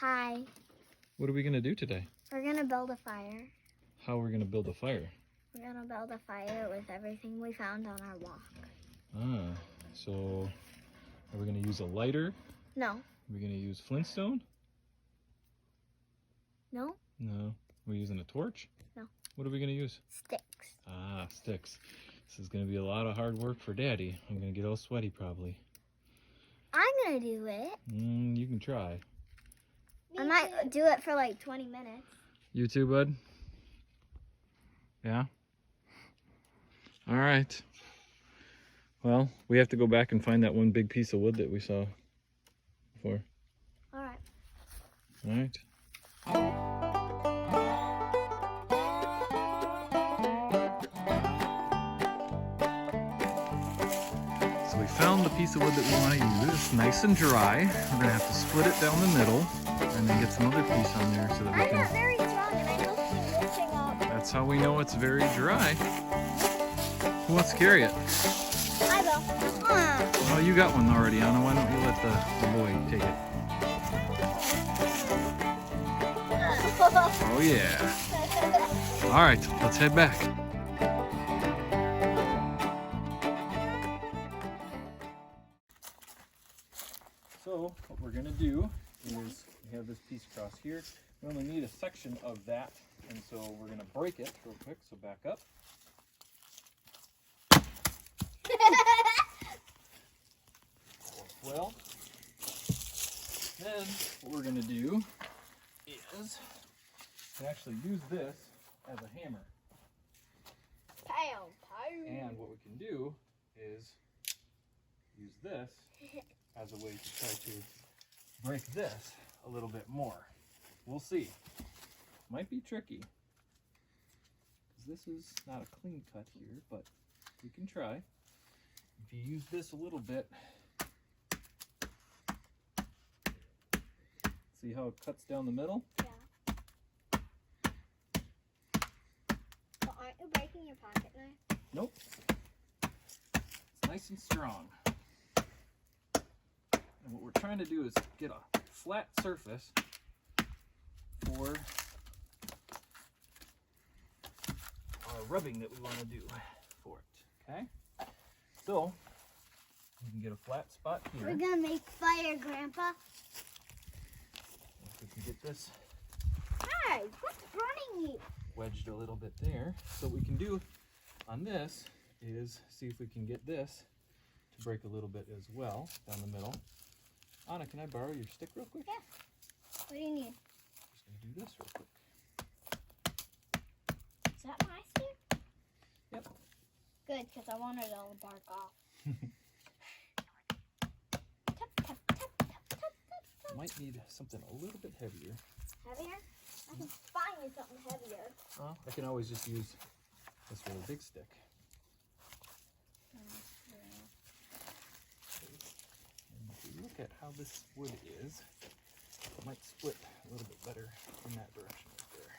Hi. What are we going to do today? We're going to build a fire. How are we going to build a fire? We're going to build a fire with everything we found on our walk. So are we going to use a lighter? No. Are we going to use Flintstone? No. No. We're using a torch? No. What are we going to use? Sticks. Sticks. This is going to be a lot of hard work for Daddy. I'm going to get all sweaty probably. I'm going to do it. You can try. I might do it for like 20 minutes. You too, bud? Yeah? All right. Well, we have to go back and find that one big piece of wood that we saw before. All right. All right. So we found the piece of wood that we want to use. It's nice and dry. We're going to have to split it down the middle and then get some other piece on there so that we I'm can... not very strong and I don't see lifting up. That's how we know it's very dry. Who wants to carry it? I will. Oh, you got one already, Anna. Why don't you let the boy take it? Oh, yeah. All right, let's head back. So, what we're going to do is we have this piece across here. We only need a section of that, and so we're going to break it real quick, so back up. Well, then what we're going to do is we actually use this as a hammer. Pow, pow. And what we can do is use this as a way to try to break this a little bit more. We'll see. Might be tricky, because this is not a clean cut here, but we can try. If you use this a little bit, see how it cuts down the middle? Yeah. But aren't you breaking your pocket knife? Nope. It's nice and strong. And what we're trying to do is get a flat surface for our rubbing that we want to do for it. Okay? So, we can get a flat spot here. We're gonna make fire, Grandpa. If we can get this Hi, what's burning you? wedged a little bit there. So what we can do on this is see if we can get this to break a little bit as well down the middle. Anna, can I borrow your stick real quick? Yeah. What do you need? Just gonna do this real quick. Is that my stick? Yep. Good, because I wanted it all to bark off. Tap, tap, tap, tap, tap, tap. Might need something a little bit heavier. Heavier? I can find you something heavier. Well, I can always just use this really big stick. And if you look at how this wood is, it might split a little bit better in that direction right there.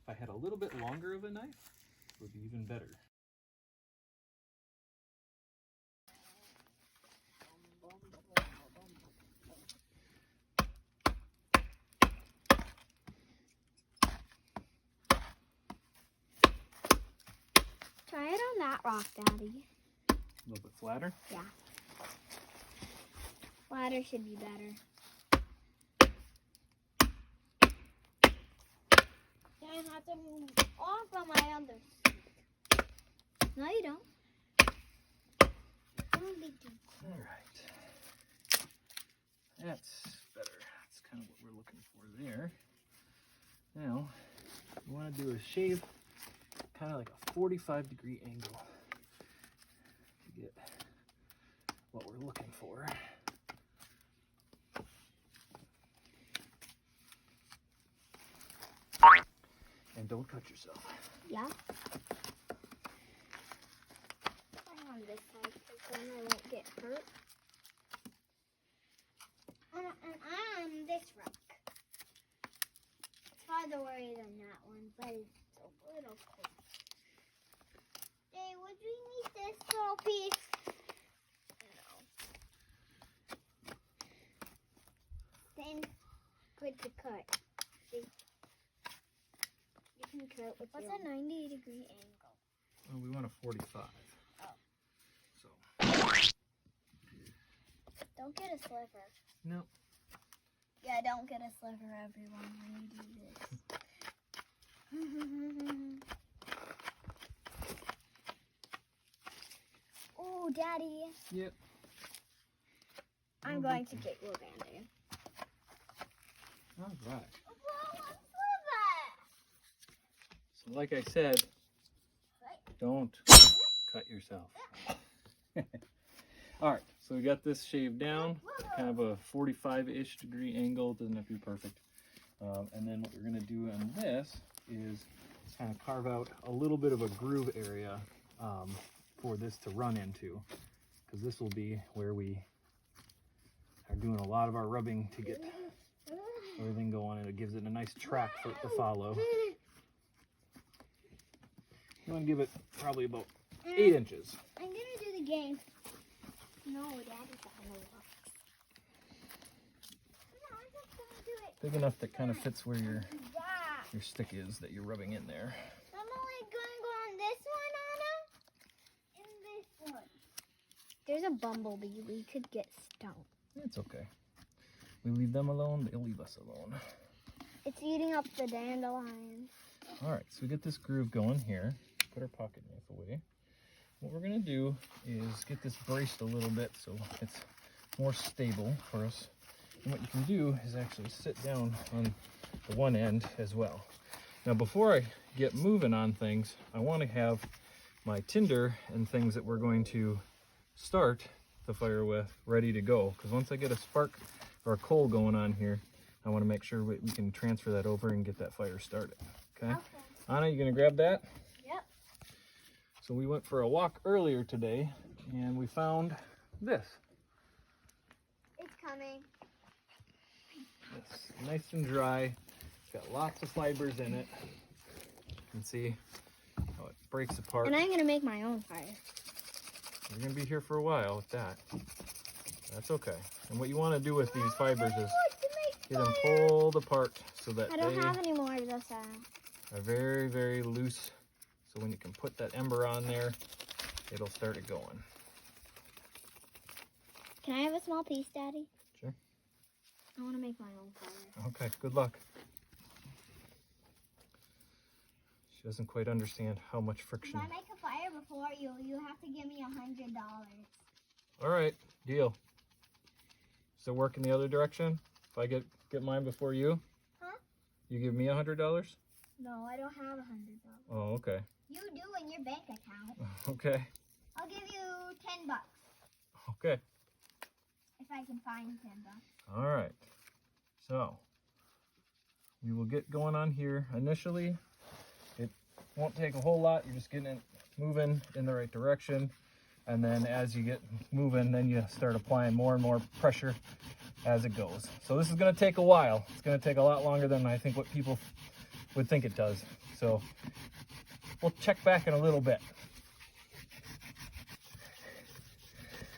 If I had a little bit longer of a knife, it would be even better. Try it on that rock, Daddy. A little bit flatter. Yeah. Flatter should be better. I have to move off on my other stick. No, you don't. Don't be too cool. All right. That's better. That's kind of what we're looking for there. Now, we want to do a shave kind of like a 45-degree angle to get what we're looking for. And don't cut yourself. Yeah. I'm on this side because then I won't get hurt. And I'm on this rock. It's farther away than that one, but it's a little close. Hey, would we need this little piece? No. Then good to cut. See? You can cut with what's a 90-degree angle? Well, we want a 45. Oh. So. Don't get a sliver. No. Yeah, don't get a sliver, everyone, when you do this. Oh, Daddy. Yep. I'm going to get you a Band-Aid. All right. Whoa, a sliver! So like I said, don't cut yourself. All right, so we got this shaved down, kind of a 45-ish degree angle. Doesn't have to be perfect. And then what we're gonna do on this is kind of carve out a little bit of a groove area for this to run into, because this will be where we are doing a lot of our rubbing to get everything going, and it gives it a nice track for it to follow. You want to give it probably about 8 inches. I'm gonna do the game. No, Daddy's on the rocks. No, I'm just gonna do it. Big enough that kind of fits where your Yeah. stick is that you're rubbing in there. I'm only gonna go on this one, Anna, and this one. There's a bumblebee. We could get stung. It's okay. We leave them alone, they'll leave us alone. It's eating up the dandelions. All right, so we get this groove going here. Put our pocket knife away. What we're gonna do is get this braced a little bit so it's more stable for us. And what you can do is actually sit down on the one end as well. Now before I get moving on things, I want to have my tinder and things that we're going to start the fire with ready to go. Because once I get a spark or a coal going on here, I want to make sure we can transfer that over and get that fire started. Okay? Anna, you gonna grab that? Yep. So we went for a walk earlier today and we found this. It's coming. It's nice and dry. It's got lots of fibers in it. You can see how it breaks apart. And I'm gonna make my own fire. You're gonna be here for a while with that. That's okay. And what you want to do with these fibers is get them pulled apart so that I don't they have any more of this. are very, very loose. So when you can put that ember on there, it'll start it going. Can I have a small piece, Daddy? Sure. I want to make my own fire. Okay, good luck. She doesn't quite understand how much friction. If I make a fire before you, you have to give me $100. All right, deal. Does it work in the other direction? If I get mine before you? Huh? You give me $100? No, I don't have $100. Oh, okay. You do in your bank account. Okay. I'll give you $10 Okay. if I can find $10. All right. So we will get going on here. Initially, it won't take a whole lot. You're just getting it moving in the right direction. And then as you get moving, then you start applying more and more pressure as it goes. So this is going to take a while. It's going to take a lot longer than I think what people would think it does. So we'll check back in a little bit.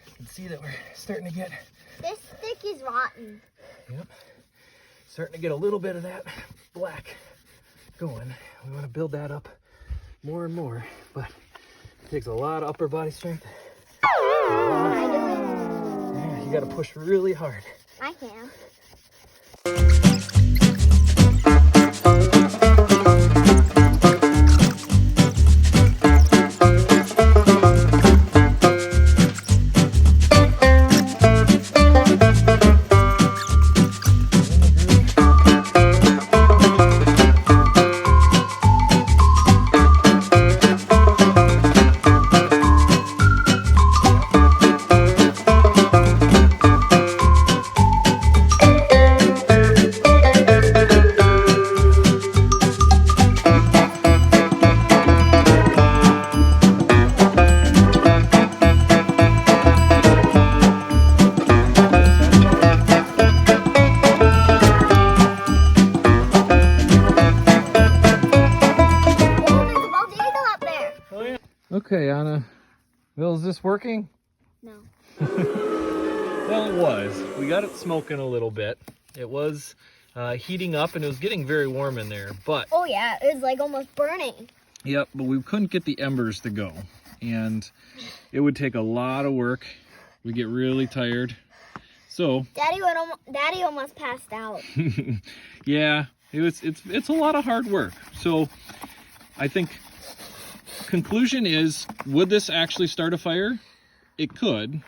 You can see that we're starting to get... This stick is rotten. Yep. Starting to get a little bit of that black going. We want to build that up more and more, but it takes a lot of upper body strength. Yeah, you got to push really hard. I can. Okay, Anna. Well, is this working? No. Well, it was. We got it smoking a little bit. It was heating up and it was getting very warm in there, but... Oh yeah, it was like almost burning. Yep, but we couldn't get the embers to go. And it would take a lot of work. We'd get really tired. So... Daddy almost passed out. Yeah, it's a lot of hard work. So I think conclusion is, would this actually start a fire? It could.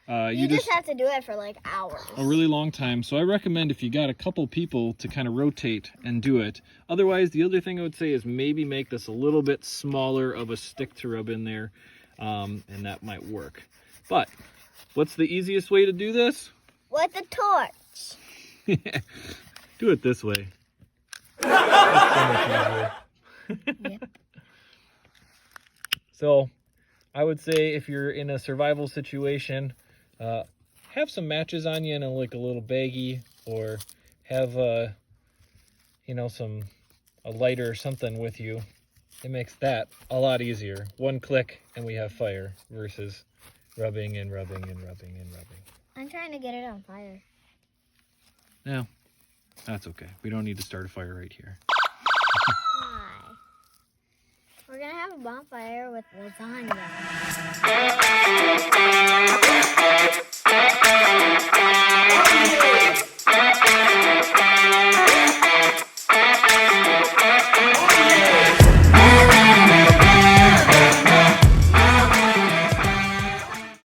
You just have to do it for like hours. A really long time. So I recommend if you got a couple people to kind of rotate and do it. Otherwise, the other thing I would say is maybe make this a little bit smaller of a stick to rub in there, and that might work. But what's the easiest way to do this? With the torch. Do it this way. That's so much easier. Yep. So I would say if you're in a survival situation, have some matches on you in like a little baggie, or have a lighter or something with you. It makes that a lot easier. One click and we have fire versus rubbing and rubbing and rubbing and rubbing. I'm trying to get it on fire. No, that's okay. We don't need to start a fire right here. Why? We're gonna have a bonfire with lasagna.